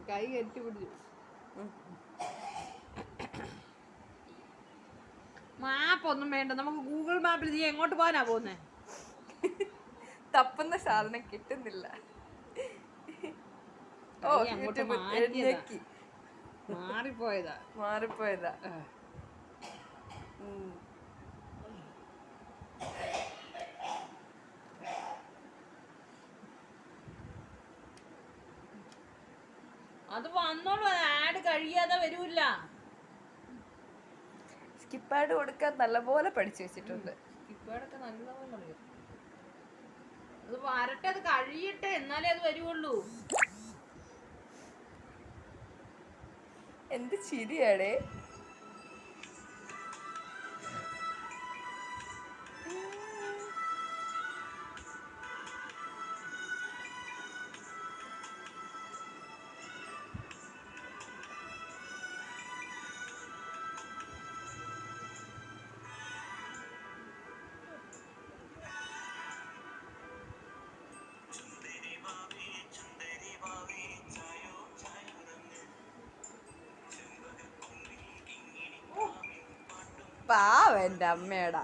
കൈ കെട്ടി പിടിച്ചു. മാപ്പ് ഒന്നും വേണ്ട, നമുക്ക് ഗൂഗിൾ മാപ്പിൽ നീ എങ്ങോട്ട് പോകാനാ പോകുന്നേ? തപ്പുന്ന സാധനം കിട്ടുന്നില്ല. ഓ മാറിപ്പോയതാ. അത് വന്നോളൂ, ആഡ് കഴിയാതെ വരൂല്ല. സ്കിപ്പാഡ് കൊടുക്കാൻ നല്ലപോലെ പഠിച്ചു വെച്ചിട്ടുണ്ട്. സ്കിപ്പാഡൊക്കെ നല്ലപോലെ അറിയാം. അത് വരട്ടെ, അത് കഴിയട്ടെ, എന്നാലേ അത് വരുവുള്ളൂ. എന്ത് ചിരിയാടേ. പാവ എൻ്റെ അമ്മേടാ.